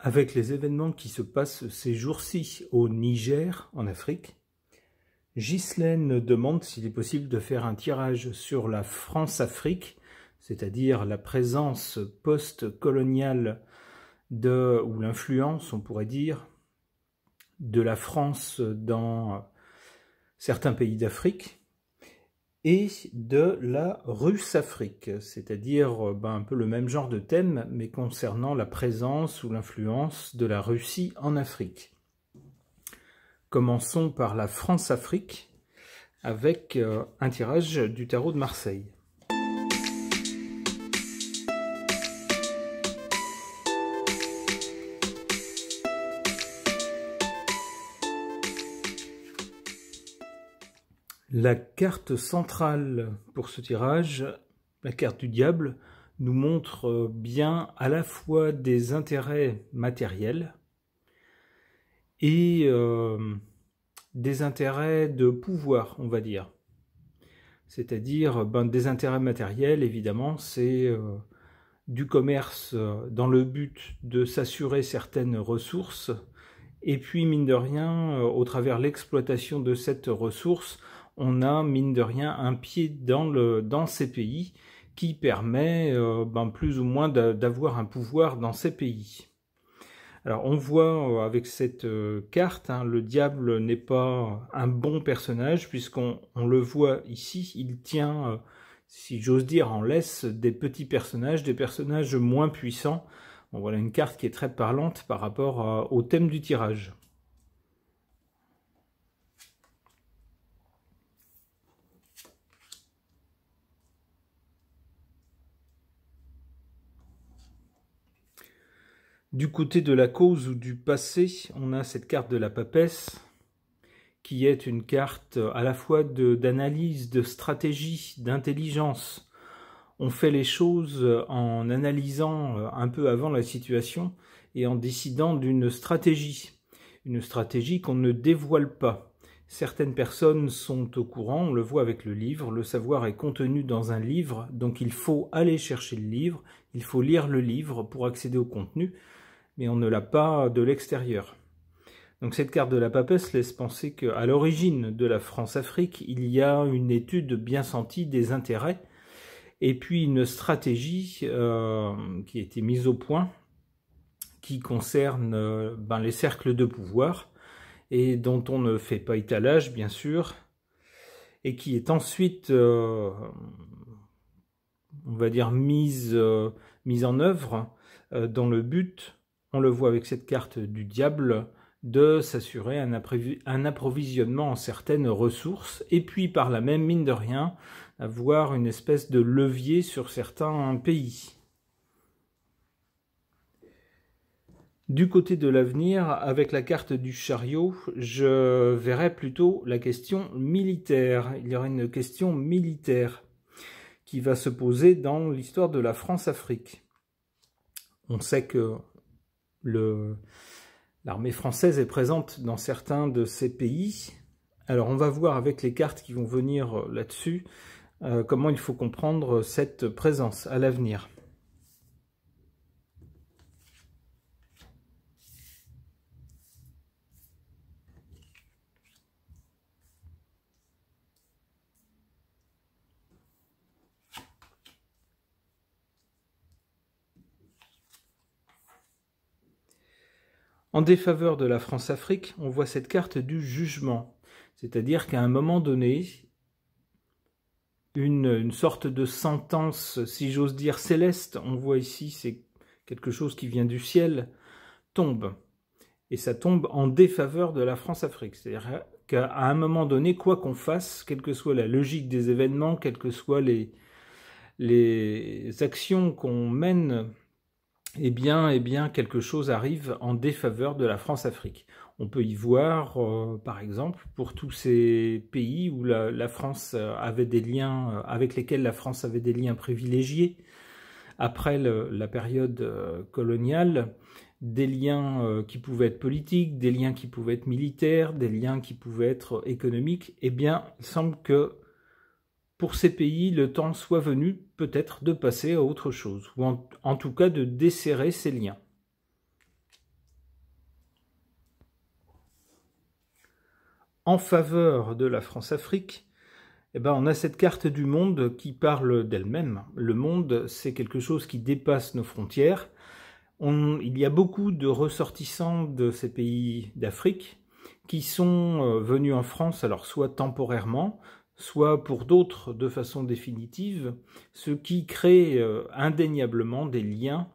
Avec les événements qui se passent ces jours-ci au Niger, en Afrique, Ghislaine demande s'il est possible de faire un tirage sur la France-Afrique, c'est-à-dire la présence post-coloniale ou l'influence, on pourrait dire, de la France dans certains pays d'Afrique, et de la Russe-Afrique, c'est-à-dire un peu le même genre de thème, mais concernant la présence ou l'influence de la Russie en Afrique. Commençons par la France-Afrique, avec un tirage du tarot de Marseille. La carte centrale pour ce tirage, la carte du diable, nous montre bien à la fois des intérêts matériels et des intérêts de pouvoir, on va dire. C'est-à-dire des intérêts matériels, évidemment, c'est du commerce dans le but de s'assurer certaines ressources, et puis, mine de rien, au travers de l'exploitation de cette ressource, on a, mine de rien, un pied dans ces pays qui permet plus ou moins d'avoir un pouvoir dans ces pays. Alors on voit avec cette carte, le diable n'est pas un bon personnage, puisqu'on le voit ici, il tient, si j'ose dire, en laisse des petits personnages, des personnages moins puissants. Bon, voilà une carte qui est très parlante par rapport au thème du tirage. Du côté de la cause ou du passé, on a cette carte de la papesse, qui est une carte à la fois d'analyse, de stratégie, d'intelligence. On fait les choses en analysant un peu avant la situation et en décidant d'une stratégie. Une stratégie qu'on ne dévoile pas. Certaines personnes sont au courant, on le voit avec le livre, le savoir est contenu dans un livre, donc il faut aller chercher le livre, il faut lire le livre pour accéder au contenu, mais on ne l'a pas de l'extérieur. Donc cette carte de la papesse laisse penser qu'à l'origine de la France-Afrique, il y a une étude bien sentie des intérêts, et puis une stratégie qui a été mise au point, qui concerne les cercles de pouvoir, et dont on ne fait pas étalage, bien sûr, et qui est ensuite, on va dire, mise en œuvre dans le but, on le voit avec cette carte du diable, de s'assurer un approvisionnement en certaines ressources, et puis par la même, mine de rien, avoir une espèce de levier sur certains pays. Du côté de l'avenir, avec la carte du chariot, je verrais plutôt la question militaire. Il y aura une question militaire qui va se poser dans l'histoire de la France-Afrique. On sait que l'armée française est présente dans certains de ces pays. Alors on va voir avec les cartes qui vont venir là-dessus comment il faut comprendre cette présence à l'avenir. En défaveur de la France-Afrique, on voit cette carte du jugement. C'est-à-dire qu'à un moment donné, une sorte de sentence, si j'ose dire, céleste, on voit ici, c'est quelque chose qui vient du ciel, tombe. Et ça tombe en défaveur de la France-Afrique. C'est-à-dire qu'à un moment donné, quoi qu'on fasse, quelle que soit la logique des événements, quelles que soient les actions qu'on mène, eh bien, quelque chose arrive en défaveur de la France-Afrique. On peut y voir, par exemple, pour tous ces pays où la France avait des liens, avec lesquels la France avait des liens privilégiés, après la période coloniale, des liens qui pouvaient être politiques, des liens qui pouvaient être militaires, des liens qui pouvaient être économiques, eh bien, il semble que pour ces pays, le temps soit venu peut-être de passer à autre chose, ou en tout cas de desserrer ces liens. en faveur de la France-Afrique, eh ben, on a cette carte du monde qui parle d'elle-même. Le monde, c'est quelque chose qui dépasse nos frontières. Il y a beaucoup de ressortissants de ces pays d'Afrique qui sont venus en France, alors soit temporairement, soit pour d'autres de façon définitive, ce qui crée indéniablement des liens,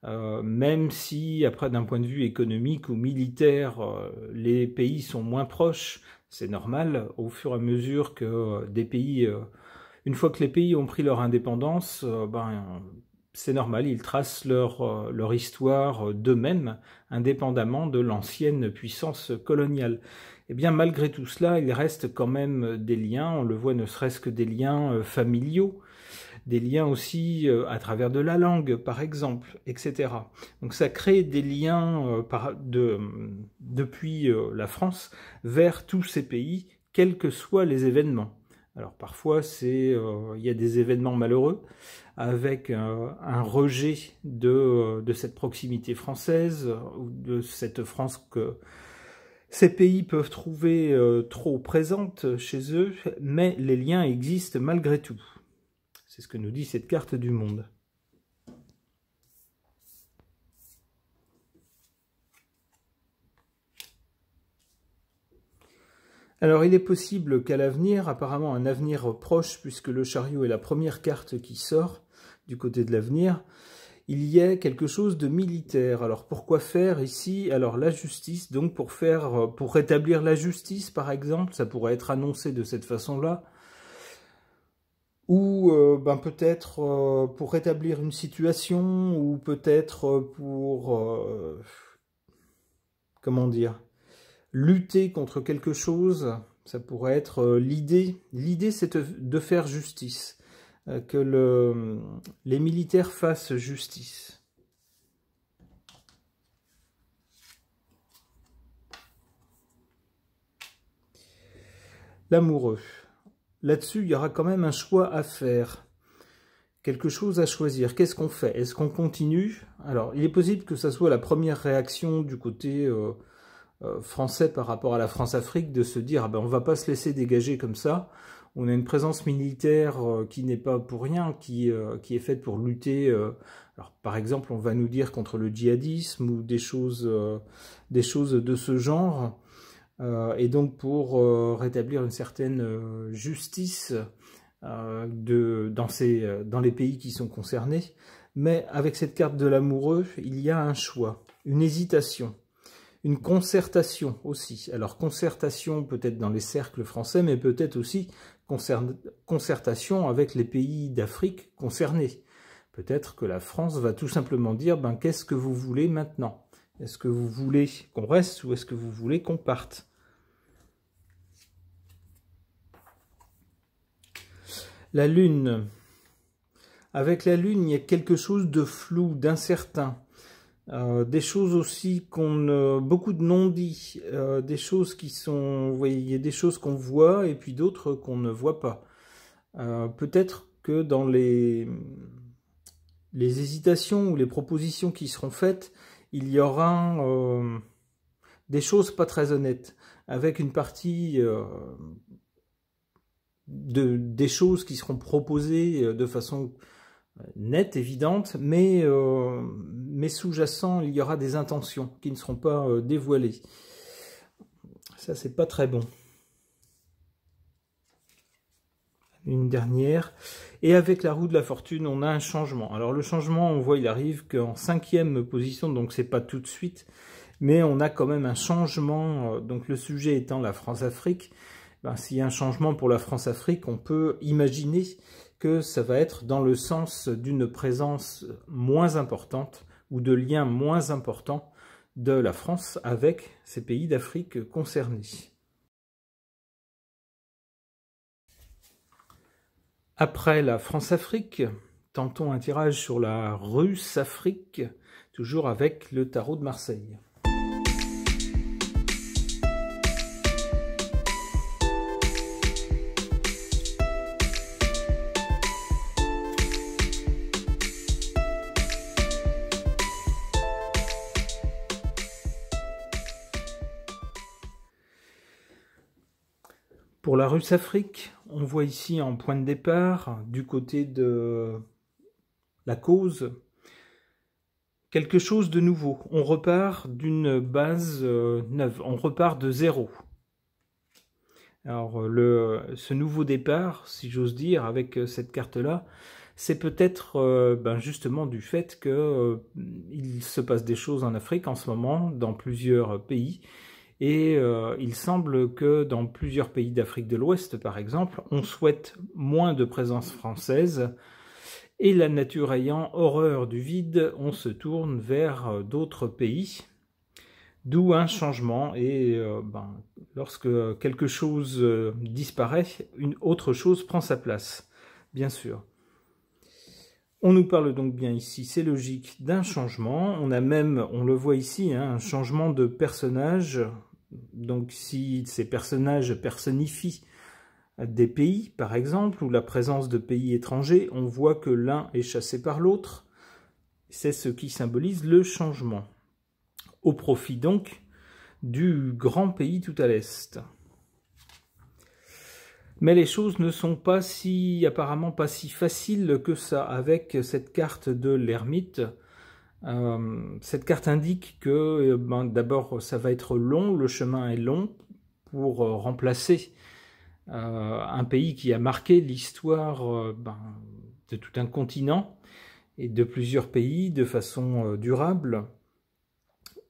même si, après, d'un point de vue économique ou militaire, les pays sont moins proches. C'est normal, au fur et à mesure que des pays, une fois que les pays ont pris leur indépendance, c'est normal, ils tracent leur histoire d'eux-mêmes, indépendamment de l'ancienne puissance coloniale. Eh bien, malgré tout cela, il reste quand même des liens, on le voit ne serait-ce que des liens familiaux, des liens aussi à travers de la langue, par exemple, etc. Donc ça crée des liens depuis la France vers tous ces pays, quels que soient les événements. Alors parfois, il y a des événements malheureux, avec un rejet de cette proximité française, ou de cette France que ces pays peuvent trouver trop présente chez eux, mais les liens existent malgré tout. C'est ce que nous dit cette carte du monde. Alors il est possible qu'à l'avenir, apparemment un avenir proche, puisque le chariot est la première carte qui sort du côté de l'avenir, il y ait quelque chose de militaire. Alors pourquoi faire ici? Alors la justice, donc pour rétablir la justice par exemple, ça pourrait être annoncé de cette façon-là, ou peut-être pour rétablir une situation, ou peut-être pour, comment dire, lutter contre quelque chose. Ça pourrait être l'idée. L'idée, c'est de faire justice, que les militaires fassent justice. L'amoureux. Là-dessus, il y aura quand même un choix à faire. Quelque chose à choisir. Qu'est-ce qu'on fait? Est-ce qu'on continue? Alors, il est possible que ça soit la première réaction du côté français par rapport à la France-Afrique, de se dire on va pas se laisser dégager comme ça. On a une présence militaire qui n'est pas pour rien, qui est faite pour lutter. Alors, par exemple, on va nous dire contre le djihadisme ou des choses de ce genre. Et donc pour rétablir une certaine justice dans les pays qui sont concernés. Mais avec cette carte de l'amoureux, il y a un choix, une hésitation, une concertation aussi. Alors concertation peut-être dans les cercles français, mais peut-être aussi concertation avec les pays d'Afrique concernés. Peut-être que la France va tout simplement dire qu'est-ce que vous voulez maintenant? Est-ce que vous voulez qu'on reste ou est-ce que vous voulez qu'on parte? La Lune. Avec la Lune, il y a quelque chose de flou, d'incertain. Des choses aussi beaucoup de non-dits, des choses qui sont, vous voyez, il y a des choses qu'on voit et puis d'autres qu'on ne voit pas. Peut-être que dans les hésitations ou les propositions qui seront faites, il y aura des choses pas très honnêtes, avec une partie des choses qui seront proposées de façon nette, évidente, mais sous-jacent, il y aura des intentions qui ne seront pas dévoilées. Ça, c'est pas très bon. Une dernière. Et avec la roue de la fortune, on a un changement. Alors le changement, on voit, il arrive qu'en 5e position, donc c'est pas tout de suite, mais on a quand même un changement. Donc le sujet étant la France-Afrique, s'il y a un changement pour la France-Afrique, on peut imaginer que ça va être dans le sens d'une présence moins importante ou de liens moins importants de la France avec ces pays d'Afrique concernés. Après la France-Afrique, tentons un tirage sur la Russe-Afrique, toujours avec le tarot de Marseille. Pour la Russe-Afrique, on voit ici en point de départ, du côté de la cause, quelque chose de nouveau. On repart d'une base neuve, on repart de zéro. Alors ce nouveau départ, si j'ose dire, avec cette carte-là, c'est peut-être justement du fait qu'il se passe des choses en Afrique en ce moment, dans plusieurs pays, et il semble que dans plusieurs pays d'Afrique de l'Ouest, par exemple, on souhaite moins de présence française, et la nature ayant horreur du vide, on se tourne vers d'autres pays, d'où un changement, et lorsque quelque chose disparaît, une autre chose prend sa place, bien sûr. On nous parle donc bien ici, c'est logique, d'un changement. On a même, on le voit ici, hein, un changement de personnage. Donc si ces personnages personnifient des pays, par exemple, ou la présence de pays étrangers, on voit que l'un est chassé par l'autre. C'est ce qui symbolise le changement. Au profit donc du grand pays tout à l'est. Mais les choses ne sont pas apparemment pas si faciles que ça avec cette carte de l'ermite. Cette carte indique que d'abord ça va être long, le chemin est long pour remplacer un pays qui a marqué l'histoire de tout un continent et de plusieurs pays de façon durable.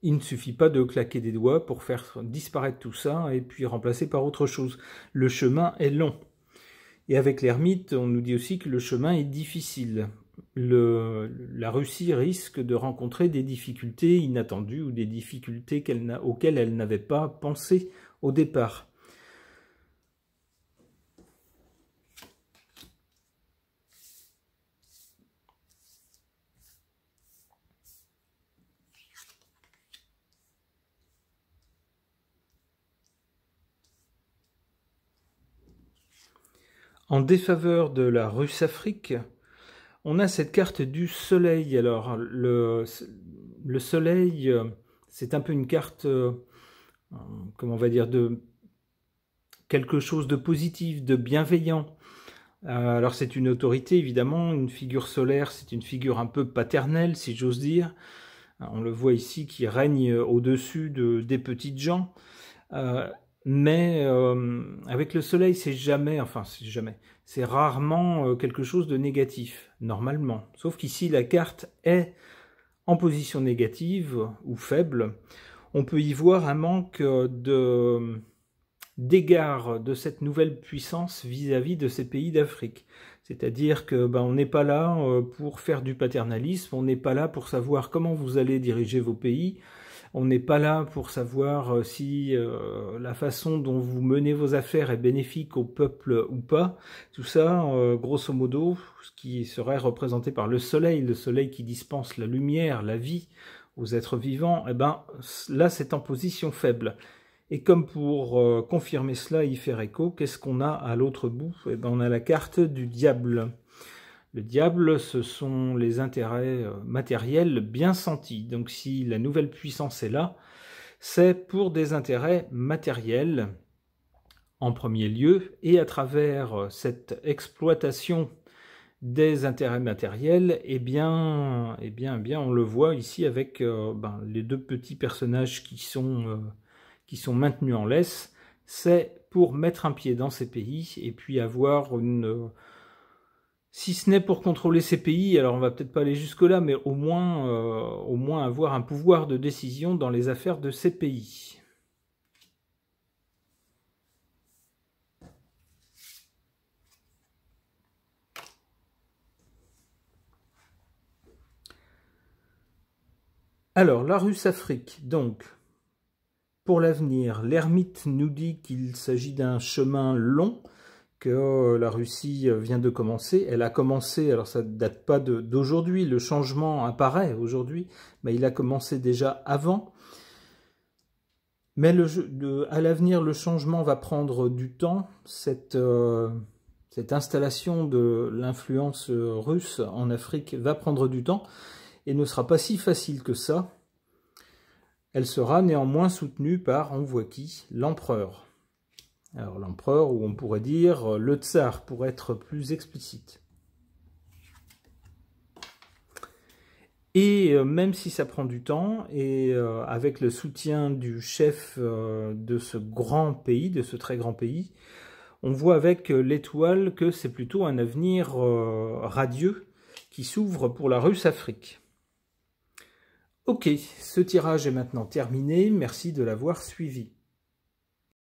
Il ne suffit pas de claquer des doigts pour faire disparaître tout ça et puis remplacer par autre chose. Le chemin est long. Et avec l'ermite, on nous dit aussi que le chemin est difficile. La Russie risque de rencontrer des difficultés inattendues ou des difficultés auxquelles elle n'avait pas pensé au départ. En défaveur de la Russe-Afrique, on a cette carte du soleil. Alors, le soleil, c'est un peu une carte, comment on va dire, de quelque chose de positif, de bienveillant. Alors, c'est une autorité, évidemment, une figure solaire, c'est une figure un peu paternelle, si j'ose dire. On le voit ici qui règne au-dessus des petites gens. Mais avec le soleil, c'est rarement quelque chose de négatif, normalement. Sauf qu'ici, la carte est en position négative ou faible. On peut y voir un manque d'égard de cette nouvelle puissance vis-à-vis de ces pays d'Afrique. C'est-à-dire que on n'est pas là pour faire du paternalisme, on n'est pas là pour savoir comment vous allez diriger vos pays. On n'est pas là pour savoir si la façon dont vous menez vos affaires est bénéfique au peuple ou pas. Tout ça, grosso modo, ce qui serait représenté par le soleil qui dispense la lumière, la vie aux êtres vivants, là c'est en position faible. Et comme pour confirmer cela et y faire écho, qu'est-ce qu'on a à l'autre bout? On a la carte du diable. Le diable, ce sont les intérêts matériels bien sentis. Donc si la nouvelle puissance est là, c'est pour des intérêts matériels en premier lieu, et à travers cette exploitation des intérêts matériels, on le voit ici avec les deux petits personnages qui sont maintenus en laisse. C'est pour mettre un pied dans ces pays et puis avoir une... Si ce n'est pour contrôler ces pays, alors on va peut-être pas aller jusque-là, mais au moins avoir un pouvoir de décision dans les affaires de ces pays. Alors, la Russe-Afrique, donc, pour l'avenir, l'ermite nous dit qu'il s'agit d'un chemin long, que la Russie vient de commencer. Elle a commencé, alors ça ne date pas d'aujourd'hui, le changement apparaît aujourd'hui, mais il a commencé déjà avant. Mais à l'avenir, le changement va prendre du temps. Cette installation de l'influence russe en Afrique va prendre du temps et ne sera pas si facile que ça. Elle sera néanmoins soutenue par, on voit qui, l'empereur. Alors l'empereur, ou on pourrait dire le tsar, pour être plus explicite. Et même si ça prend du temps, et avec le soutien du chef de ce grand pays, de ce très grand pays, on voit avec l'étoile que c'est plutôt un avenir radieux qui s'ouvre pour la Russe-Afrique. Ok, ce tirage est maintenant terminé, merci de l'avoir suivi.